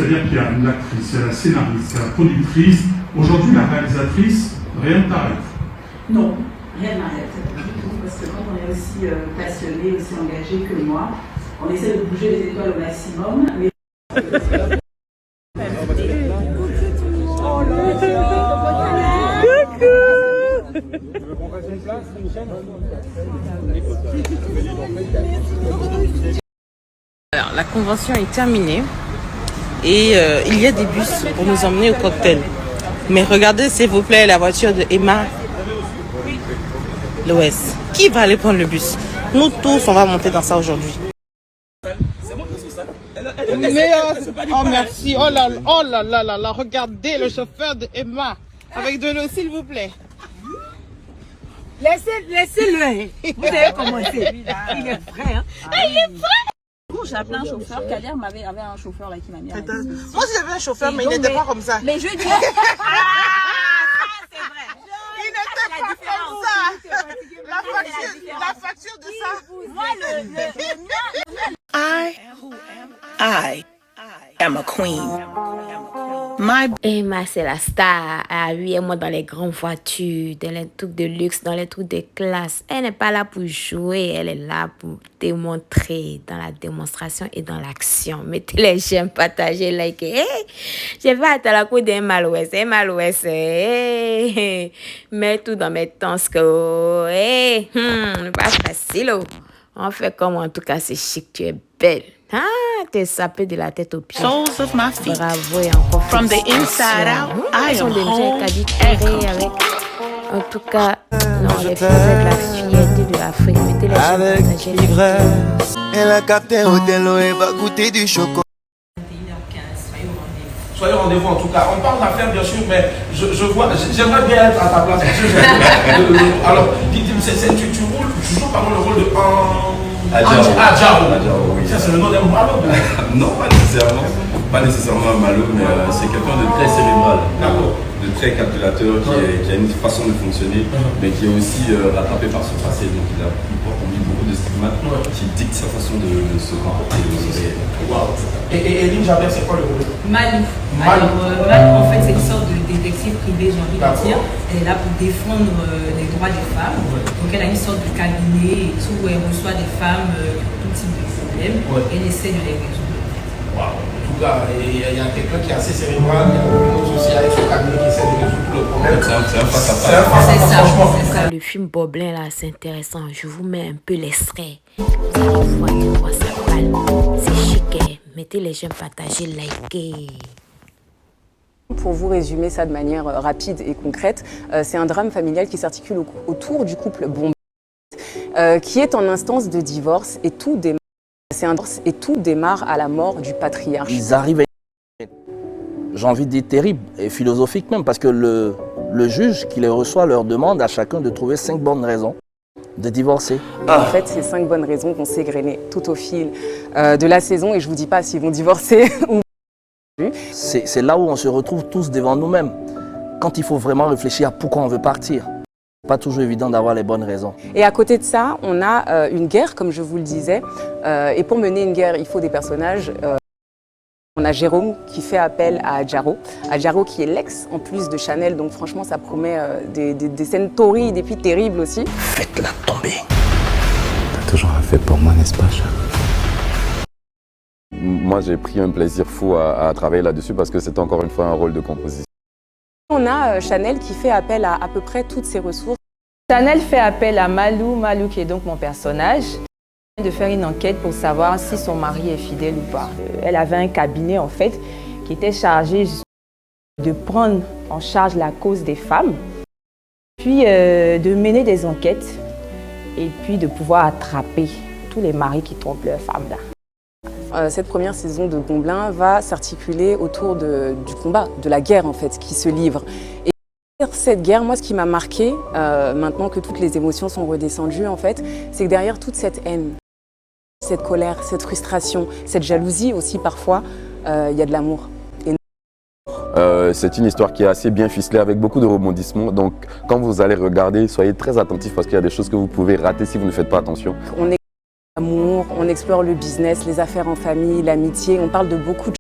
c'est-à-dire qu'il y a l'actrice, il y a la scénariste, il y a la productrice. Aujourd'hui, la réalisatrice, rien ne t'arrête. Non, rien n'arrête du tout, parce que quand on est aussi passionné, aussi engagé que moi, on essaie de bouger les étoiles au maximum. Mais... Alors, la convention est terminée et il y a des bus pour nous emmener au cocktail. Mais regardez s'il vous plaît la voiture de Emma Loès. Qui va aller prendre le bus? Nous tous, on va monter dans ça aujourd'hui. Oh merci, oh là là, regardez le chauffeur de Emma. Avec de l'eau s'il vous plaît. Laissez-le. Vous avez commencé. Il est frais. Hein? Il est frais. J'ai appelé un chauffeur. Kader avait un chauffeur là qui m'a mis à la disposition. Moi j'avais un chauffeur mais il n'était pas comme ça. Mais je dis. C'est vrai. Il n'était pas comme ça. La facture de ça. Moi le mien. I am a queen. Emma, c'est la star. Elle oui, moi dans les grandes voitures, dans les trucs de luxe, dans les trucs de classe. Elle n'est pas là pour jouer, elle est là pour démontrer dans la démonstration et dans l'action. Mettez les j'aime, partagez, likez. Hey, je vais à la cour d'Emma Loès. Emma Loès, hey, mets tout dans mes temps. Hey, pas facile. Oh. On fait comme en tout cas, c'est chic, tu es belle. Ah, t'es sapé de la tête aux pieds. Soles of my feet. Bravo et encore From the inside out, I am home avec. En tout cas, non, les filles avec la fierté de l'Afrique. Mettez les avec l'ivresse. Elle a capté un hôtel et va goûter du chocolat. Soyez au rendez-vous en tout cas. On parle d'affaires bien sûr, mais je vois, j'aimerais bien être à ta place. Alors, tu joues pardon le rôle de Adjaro. Oui. Ça c'est le nom d'un malo. Non, pas nécessairement. Pas nécessairement un malo, mais c'est quelqu'un de très cérébral. D'accord. De très calculateur, qui a une façon de fonctionner, mais qui est aussi rattrapé par son passé. Donc il porte en lui beaucoup de stigmates qui dictent sa façon de se comporter. Wow. Et Eline Jabert, c'est quoi le rôle? Malou. Alors, Malou, en fait, c'est une sorte de détective privé, j'ai envie de dire. Elle est là pour défendre les droits des femmes. Donc, elle a une sorte de cabinet et tout, où elle reçoit des femmes qui ont tout type de problèmes et elle essaie de les résoudre. Wow. En tout cas, il y a quelqu'un qui est assez cérébral, il y a une autre aussi avec son cabinet qui essaie de résoudre le problème. C'est un face à face. C'est ça. Le film Boblin là, c'est intéressant. Je vous mets un peu l'extrait. Vous allez voir de quoi ça parle. C'est chic. Mettez les j'aime, partagez, likez. Pour vous résumer ça de manière rapide et concrète, c'est un drame familial qui s'articule autour du couple Bombay, qui est en instance de divorce et tout démarre à la mort du patriarche. Ils arrivent à... J'ai envie de dire terrible et philosophique même, parce que le juge qui les reçoit leur demande à chacun de trouver 5 bonnes raisons de divorcer. En fait, c'est 5 bonnes raisons vont s'égrener tout au fil de la saison et je vous dis pas s'ils vont divorcer ou pas. C'est là où on se retrouve tous devant nous-mêmes, quand il faut vraiment réfléchir à pourquoi on veut partir. Pas toujours évident d'avoir les bonnes raisons. Et à côté de ça, on a une guerre, comme je vous le disais. Et pour mener une guerre, il faut des personnages. On a Jérôme qui fait appel à Adjaro. Adjaro qui est l'ex en plus de Chanel. Donc franchement, ça promet des scènes torrides et puis terribles aussi. Faites-la tomber. T'as toujours un fait pour moi, n'est-ce pas, Charles? Moi, j'ai pris un plaisir fou à travailler là-dessus parce que c'est encore une fois un rôle de composition. On a Chanel qui fait appel à peu près toutes ses ressources. Chanel fait appel à Malou, qui est donc mon personnage, de faire une enquête pour savoir si son mari est fidèle ou pas. Elle avait un cabinet en fait qui était chargé de prendre en charge la cause des femmes, puis de mener des enquêtes et puis de pouvoir attraper tous les maris qui trompent leurs femmes là. Cette première saison de Gomblin va s'articuler autour du combat, de la guerre en fait, qui se livre. Et cette guerre, moi ce qui m'a marqué, maintenant que toutes les émotions sont redescendues en fait, c'est que derrière toute cette haine, cette colère, cette frustration, cette jalousie aussi parfois, il y a de l'amour. C'est une histoire qui est assez bien ficelée avec beaucoup de rebondissements. Donc quand vous allez regarder, soyez très attentifs parce qu'il y a des choses que vous pouvez rater si vous ne faites pas attention. On explore l'amour, on explore le business, les affaires en famille, l'amitié, on parle de beaucoup de